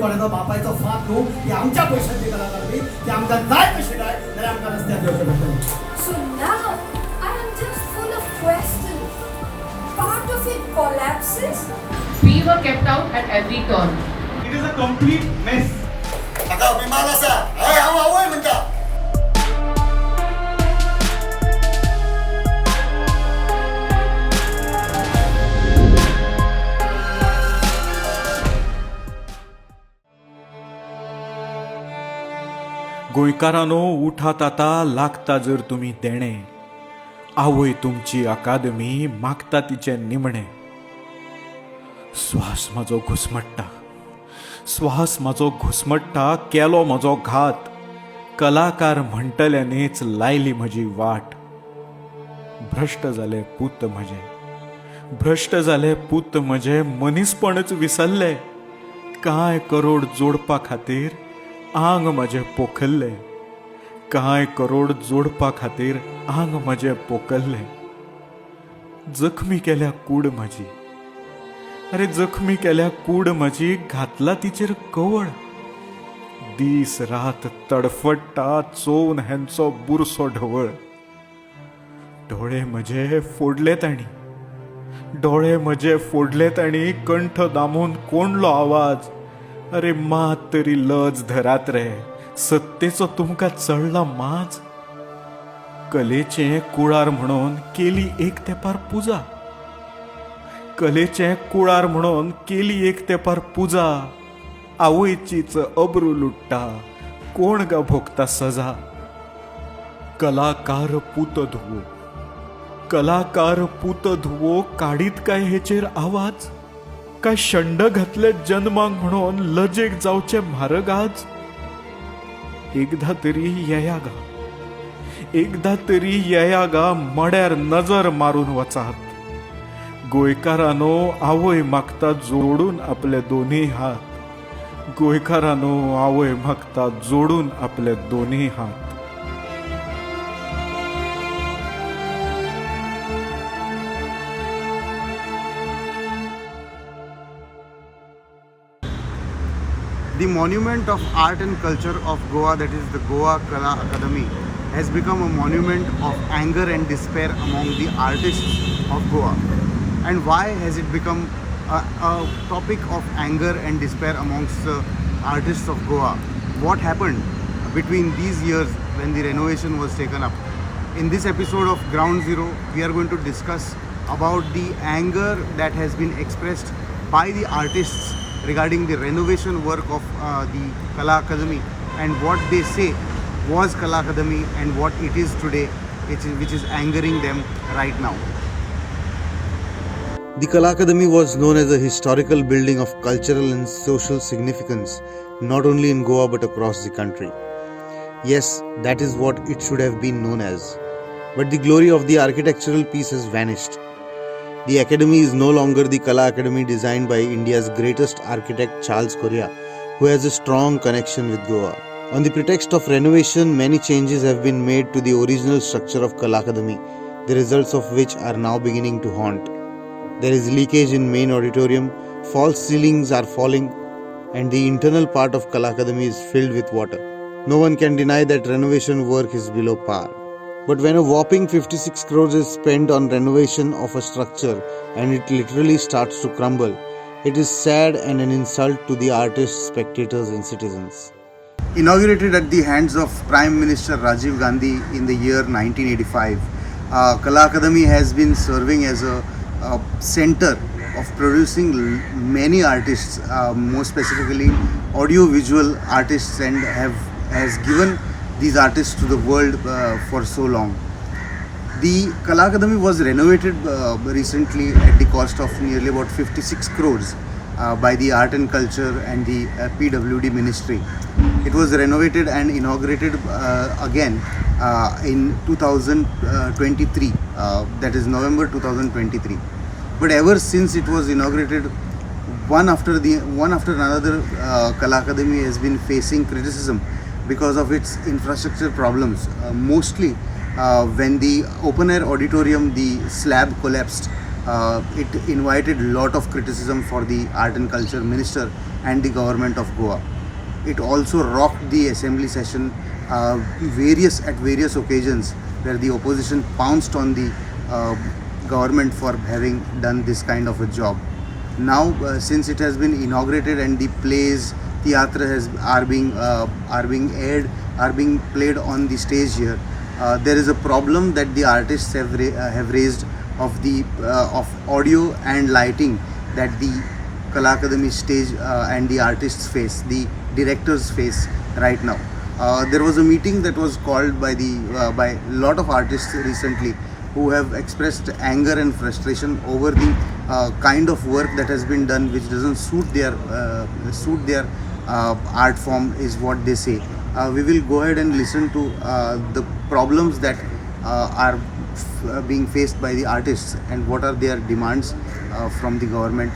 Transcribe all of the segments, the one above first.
कोणाचा बापायचो फाप न्हू ती आमच्या पैशांची कलाकार न्ही ती आमकां जाय कशी जाय जाल्यार आमकां रस्त्यार देवचें पडटलें. So now I am just full of questions. Part of it collapses. We were kept out at every turn. It is a complete mess. ताका अभिमान आसा हय हांव आवय म्हणटा. गोंयकारांनो उठात आता लागता जर तुम्ही देणे, आवय तुमची अकादमी मागता तिचे निमणे. श्वास म्हजो घुसमट्टा, श्वास म्हजो घुसमट्टा, केलो म्हजो घात, कलाकार म्हणटल्यानेच लायली म्हजी वाट. भ्रष्ट जाले पूत म्हजे, भ्रष्ट जाले पूत म्हजे, मनीसपणच विसरले. कांय करोड जोडपा खातीर आंग म्हजें पोखल्ले, कांय करोड जोडपा खातीर आंग म्हजें पोखल्ले. जखमी केल्या कूड म्हजी, अरे जखमी केल्या कूड म्हजी, घातला तिचेर कवळ. दीस रात तडफडटा चोवन हेंचो बुरसो ढवळ. डोळे म्हजे फोडले ताणी, डोळे म्हजे फोडले ताणी, कंठ दामून कोणलो आवाज. अरे मात तरी लज धरात रे, सत्तेचो तुमकां चडला माज. कलेचें कुळार म्हणून केली एक तेंपार पुजा, कलेचें कुळार म्हणून केली एक तेंपार पुजा. आवयचीच अब्रू लुट्टा, कोण गा भोगता सजा. कलाकार पूत धुवो, कलाकार पूत धुवो, काडीत काय हेचेर आवाज. काय शंड घातले जन्माक म्हणून लजेक जावचे म्हारग आज. एकदा तरी येया गा, एकदा तरी येया गा, मड्यार नजर मारून वचात. गोंयकारांनो आवय मागता जोडून आपले दोन्ही हात, गोंयकारांनो आवय मागता जोडून आपले दोन्ही हात. The monument of art and culture of Goa, that is the Goa Kala Akademi, has become a monument of anger and despair among the artists of Goa. And why has it become a topic of anger and despair amongst the artists of Goa? What happened between these years when the renovation was taken up? In this episode of Ground Zero, we are going to discuss about the anger that has been expressed by the artists regarding the renovation work of the Kala Akademi and what they say was Kala Akademi and what it is today, which is angering them right now. The Kala Akademi was known as a historical building of cultural and social significance, not only in Goa but across the country. Yes, that is what it should have been known as. But the glory of the architectural piece has vanished. The academy is no longer the Kala Academy designed by India's greatest architect Charles Correa, who has a strong connection with Goa. On the pretext of renovation, many changes have been made to the original structure of Kala Academy, the results of which are now beginning to haunt. There is leakage in main auditorium, false ceilings are falling, and the internal part of Kala Academy is filled with water. No one can deny that renovation work is below par. But when a whopping 56 crores is spent on renovation of a structure and it literally starts to crumble, it is sad and an insult to the artists, spectators and citizens. Inaugurated at the hands of Prime Minister Rajiv Gandhi in the year 1985, Kala Akademi has been serving as a center of producing many artists, more specifically audio-visual artists, and has given these artists to the world for so long. The Kala Akademi was renovated recently at the cost of nearly about 56 crores by the Art and Culture and the PWD Ministry. It was renovated and inaugurated again in 2023, that is November 2023. But ever since it was inaugurated, one after another, Kala Akademi has been facing criticism because of its infrastructure problems. Mostly when the open air auditorium, the slab collapsed it invited a lot of criticism for the Art and Culture Minister and the government of Goa. It also rocked the assembly session at various occasions where the opposition pounced on the government for having done this kind of a job. Now, since it has been inaugurated and the plays, theatre are being aired, are being played on the stage here, there is a problem that the artists have raised of audio and lighting that the Kala Akademi stage and the artists face, the directors face right now. There was a meeting that was called by a lot of artists recently who have expressed anger and frustration over the kind of work that has been done, which doesn't suit their art form, is what they say. We will go ahead and listen to the problems that are being faced by the artists and what are their demands from the government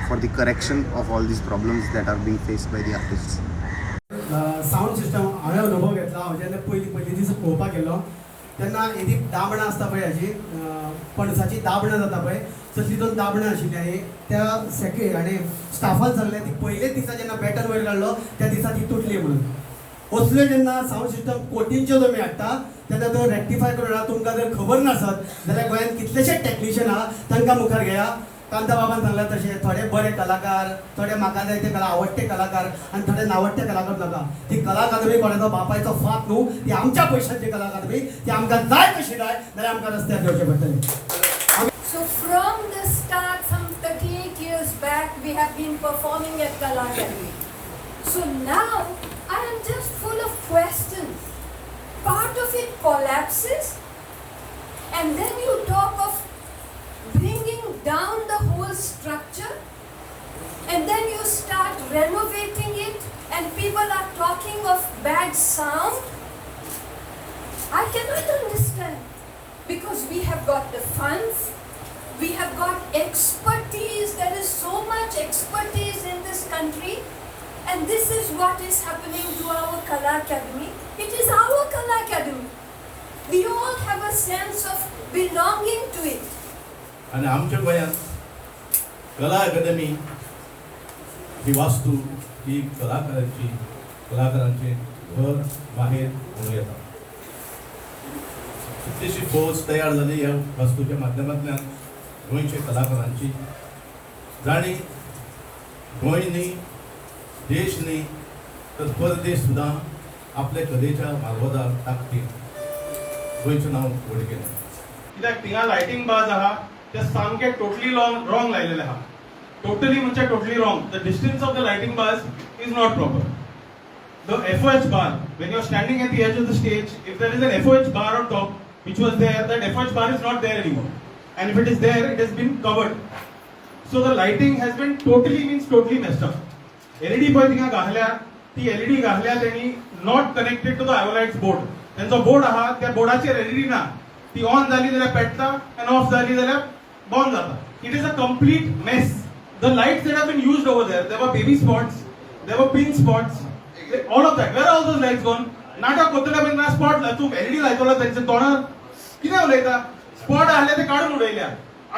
for the correction of all these problems that are being faced by the artists. Sound system हांवें अनुभव घेतला. हांव जेन्ना पयलीं दीस पळोवपाक गेल्लो तेन्ना ही दाबणां आसता पळय हाजी पणसाची दाबणां जाता पळय, तसली दोन दाबणां आशिल्लीं आनी त्या आनी स्टाफान सांगलें ती पयलेच दिसा जेन्ना बॅटन वयर काडलो त्या दिसा ती तुटली म्हणून. असल्यो जेन्ना साऊंड सिस्टम कोटींच्यो तुमी हाडटा तेन्ना तो रेक्टिफाय करून तुमकां जर खबर नासत जाल्यार गोंयांत कितलेशेच टेक्निशियन आहा तांकां मुखार घेया. कांता बाबान सांगलें तशें थोडे बरे कलाकार, थोडे म्हाका जाय ते आवडटे कलाकार आनी थोडे नावडटे कलाकार नाका. ती कला अकादमी कोणाचो बापायचो फात न्हू, ती आमच्या पयशांची कला अकादमी, ती आमकां जाय कशी जाय जाल्यार आमकां रस्त्यार देवचें पडटलें. So from the start, some 38 years back, we have been performing at Kala Akademi. So now, I am just full of questions. Part of it collapses, and then you talk of bringing down the whole structure, and then you start renovating it, and people are talking of bad sound. I cannot understand, because we have got the funds, we have got expertise, there is so much expertise in this country, and this is what is happening to our Kala Akademi. It is our Kala Akademi. We all have a sense of belonging to it. आणि आमच्या गोंयांत कला अकादमी ही वास्तू ही कलाकारांचे घर माहेर म्हणून येता. कितलीशी फौज तयार जाली ह्या वास्तूच्या माध्यमांतल्यान गोंयच्या कलाकारांची, जाणी गोंय न्ही, देश न्ही तर परदेश सुद्दां आपल्या कलेच्या मालवजार ताकदीन गोंयचें नांव व्हड केलें. कित्याक थिंगा लायटिंग बार्स आहा ते सामके टोटली रॉंग लायलेले आहा. टोटली म्हणजे totally wrong. The distance of the lighting bars is not proper. The FOH bar, when you are standing at the edge of the stage, if there is an FOH bar on top, which was there, that FOH bar is not there anymore. And if it is there, it has been covered. So the lighting has been totally messed up. LED पळय थिंगा घातल्या, ती LED घातल्या त्यांनी not connected to the Iolites board. त्यांचो board आहा, त्या बोर्डाचेर LED ना. ती ऑन जाली जाल्यार पेटता and ऑफ जाली जाल्यार बंद जाता. It is a complete mess. The lights that have been used over there were baby spots, there were pin spots, all of that. Where are all those lights gone? नाटक कोतला बिन ना spot तू LED लायतलो त्यांचे तोंडार कितें उलयता? Spot आहले ते काढून उडयल्या.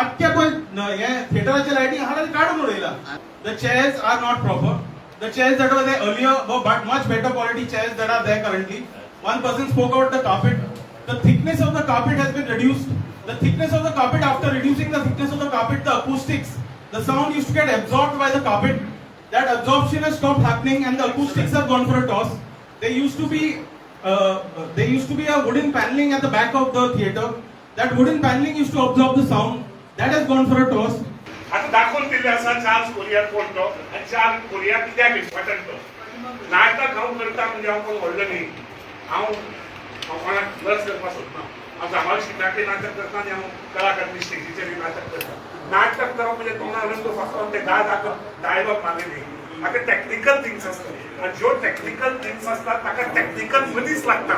आख्या पळय हे थिएटराचे लायटिंग आहा ते काढून उडयला. The chairs are not proper. The chairs that were there earlier were much better quality chairs that are there currently. One person spoke about the carpet. The thickness of the carpet has been reduced. The thickness of the carpet, after reducing the thickness of the carpet, the acoustics, the sound used to get absorbed by the carpet. That absorption has stopped happening, and the acoustics have gone for a toss. There used to be a wooden paneling at the back of the theater. That wooden paneling used to absorb the sound. That has gone for a toss. आता दाखवून दिले असा Charles Korean कोणतो आणि Charles Korea कित्याक important तो नाटक हांव करता म्हणजे हांव कोण व्हडलो न्ही. हांव कोणाक लस करपाक सोदना. हांव जांबाळ शिकाचे नाटक करता आनी हांव कलाकार स्टेजीचेर नाटक करता. नाटक करप म्हणजे तोंडार तो फक्त ते डायलॉग मारले न्ही. ताका टॅक्निकल थिंग्स आसतात आनी ज्यो टॅक्निकल थिंग्स आसतात ताका टॅक्निकल मनीस लागता.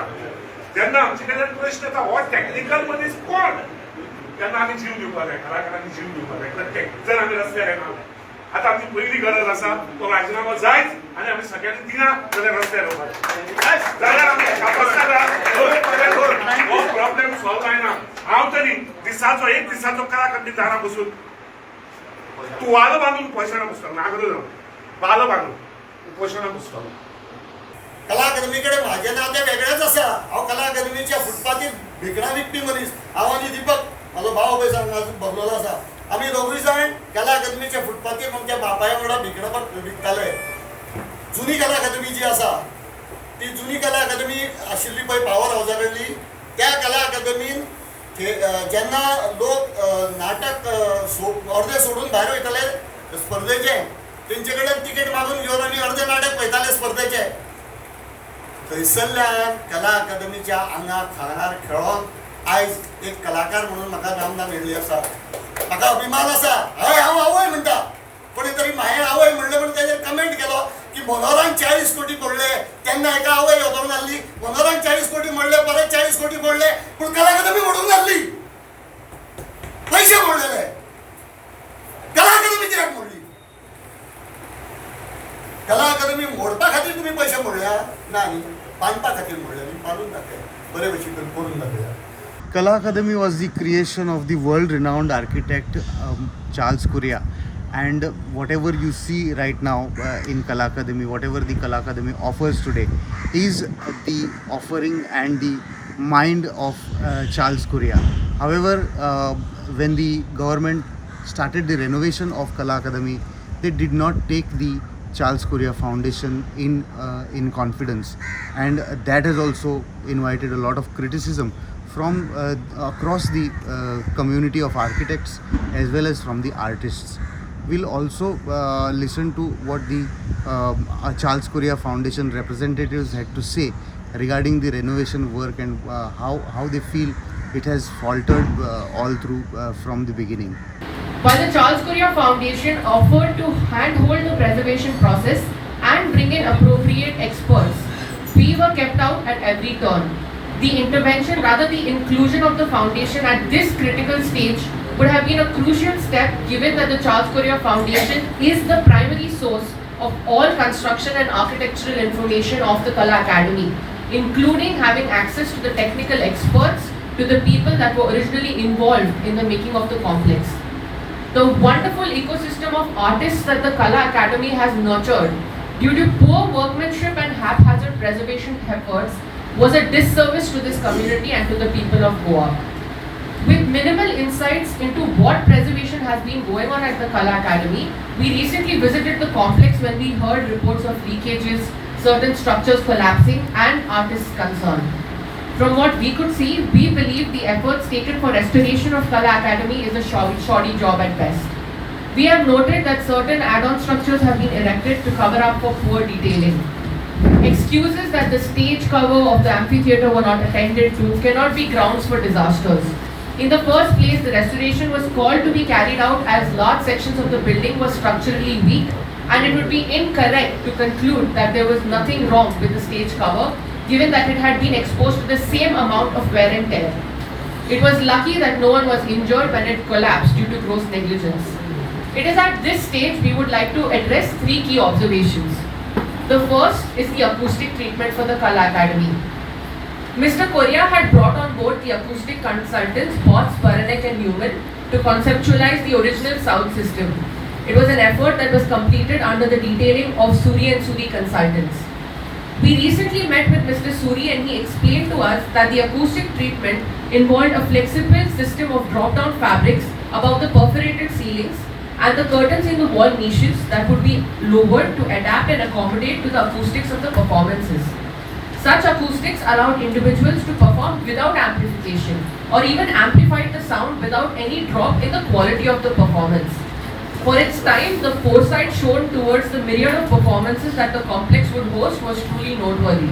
जेन्ना आमचे कडेन प्रश्न येता हो टॅक्निकल मनीस कोण, तेन्ना आमी जीव दिवपाक जाय, कलाकारांनी जीव दिवपाक जाय. प्रत्येक जर आमी रस्त्यार येना. आता आमची पहिली गरज आसा तो राजीनामा जायच आनी आमी सगळ्यांनी दिना जाल्यार रस्त्यार येवपाक जाल्यार आमी हो प्रॉब्लेम सॉल्व जायना. हांव तरी दिसाचो एक दिसाचो कलाकृती दारा बसून तुवालो बांधून उपोषणा बसता नागरो जाऊन बालो बांधून उपोषणा बसता कला अकादमीकडे माझे नाते वेगळेच आसा. हांव कला अकादमीच्या फुटपाथीर भिकणां विकपी मनीस. हांव आनी दिपक म्हाजो भाव पळय बसलेलो आसा. आमी दोगूय जाण कला अकादमीच्या फुटपाथीर आमच्या बापाया वांगडा भिकणां विकताले. जुनी कला अकादमी जी आसा ती जुनी कला अकादमी आशिल्ली पळय पावर हावसा कडली, त्या कला अकादमीन जेन्ना लोक नाटक अर्दे सोडून भायर वयताले स्पर्धेचे, तेंचे कडेन तिकेट मागून घेवन आमी अर्दे नाटक पळयताले स्पर्धेचे. थंयसरल्यान कला अकादमीच्या आंगाक खाणार खेळोन आयज एक कलाकार म्हणून म्हाका नामना मेळ्ळी आसा. म्हाका अभिमान आसा. हय हांव आवय म्हणटा, कोणी तरी हांवें आवय म्हणलें म्हणून ताजेर कमेंट केलो की मनोहरान 40 कोटी मोडले. तेन्ना एका आवय योगोवन जाल्ली, मनोहरान 40 कोटी मोडले, परत 40 कोटी मोडले, पूण कला अकादमी मोडूंक जाल्ली. पयशे मोडलेले, कला अकादमी कित्याक मोडली? कला अकादमी मोडपा खातीर तुमी पयशे मोडल्या ना न्ही, बांदपा खातीर मोडले. आमी बांदून दाखया, बरे भशेन करून दाखया. Kala Akademi was the creation of the world-renowned architect Charles Correa, and whatever you see right now in Kala Akademi, whatever the Kala Akademi offers today, is the offering and the mind of Charles Correa. However, when the government started the renovation of Kala Akademi, they did not take the Charles Correa Foundation in confidence, and that has also invited a lot of criticism from across the community of architects as well as from the artists. We'll also listen to what the Charles Correa Foundation representatives had to say regarding the renovation work and how they feel it has faltered all through from the beginning. While the Charles Correa Foundation offered to handhold the preservation process and bring in appropriate experts, we were kept out at every turn. The intervention, rather the inclusion of the foundation at this critical stage would have been a crucial step, given that the Charles Correa Foundation is the primary source of all construction and architectural information of the Kala Academy, including having access to the technical experts, to the people that were originally involved in the making of the complex. The wonderful ecosystem of artists that the Kala Academy has nurtured, due to poor workmanship and haphazard preservation efforts, was a disservice to this community and to the people of Goa. With minimal insights into what preservation has been going on at the Kala Academy, we recently visited the complex when we heard reports of leakages, certain structures collapsing, and artists' concern. From what we could see, we believe the efforts taken for restoration of Kala Academy is a shoddy job at best. We have noted that certain add-on structures have been erected to cover up for poor detailing. Excuses that the stage cover of the amphitheatre were not attended to cannot be grounds for disasters. In the first place, the restoration was called to be carried out as large sections of the building were structurally weak, and it would be incorrect to conclude that there was nothing wrong with the stage cover, given that it had been exposed to the same amount of wear and tear. It was lucky that no one was injured when it collapsed due to gross negligence. It is at this stage we would like to address 3 key observations. The first is the acoustic treatment for the Kala Academy. Mr. Correa had brought on board the acoustic consultants Potts, Baranek and Newman to conceptualize the original sound system. It was an effort that was completed under the detailing of Suri and Suri consultants. We recently met with Mr. Suri and he explained to us that the acoustic treatment involved a flexible system of drop-down fabrics above the perforated ceilings and the curtains in the wall niches that would be lowered to adapt and accommodate to the acoustics of the performances. Such acoustics allowed individuals to perform without amplification or even amplified the sound without any drop in the quality of the performance. For its time, the foresight shown towards the myriad of performances that the complex would host was truly noteworthy.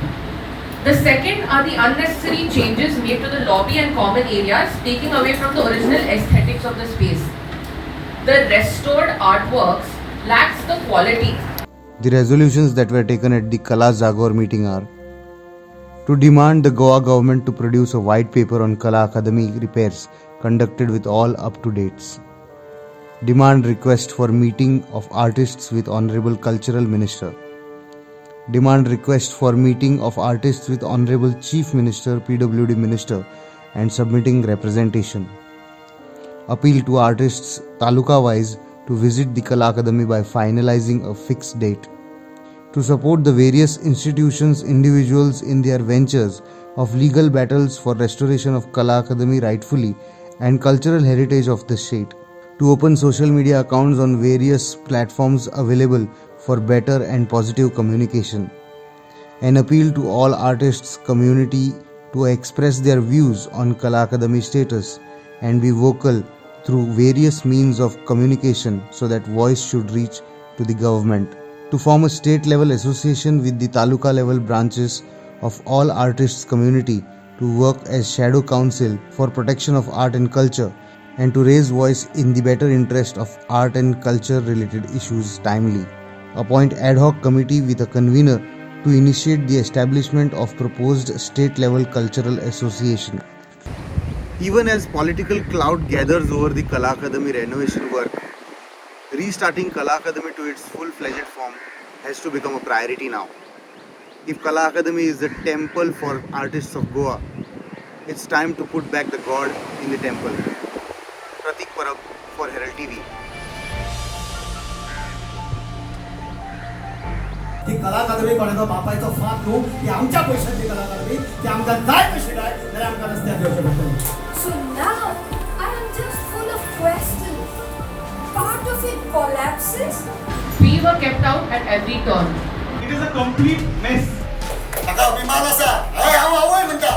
The second are the unnecessary changes made to the lobby and common areas, taking away from the original aesthetics of the space. The restored artworks lacks the quality. The resolutions that were taken at the Kala Zagor meeting are to demand the Goa government to produce a white paper on Kala Academy repairs conducted with all up-to-dates. Demand request for meeting of artists with Honorable Cultural Minister. Demand request for meeting of artists with Honorable Chief Minister, PWD Minister and submitting representation. appeal to artists taluka wise to visit the Kala Akademi by finalizing a fixed date. To support the various institutions, individuals in their ventures of legal battles for restoration of Kala Akademi rightfully and cultural heritage of the state. To open social media accounts on various platforms available for better and positive communication. An appeal to all artists community to express their views on Kala Akademi status and be vocal through various means of communication so that voice should reach to the government. To form a state level association with the taluka level branches of all artists community to work as shadow council for protection of art and culture and to raise voice in the better interest of art and culture related issues timely. Appoint ad hoc committee with a convener to initiate the establishment of proposed state level cultural association. Even as political cloud gathers over the Kala Akademi renovation work, restarting Kala Akademi to its full-fledged form has to become a priority now. If Kala Akademi is the temple for artists of Goa, it's time to put back the god in the temple. Pratik Parab for Herald TV. ती कला अकादमी कोणाचो बापायचो फात न्हू ती आमच्या पैशांची कला अकादमी ती आमकां जाय कशी जाय जाल्यार आमकां रस्त्यार देवचें पडटलें. So now I am just full of questions. Part of it collapses. We were kept out at every turn. It is a complete mess. म्हाका अभिमान आसा हांव आवय म्हणटा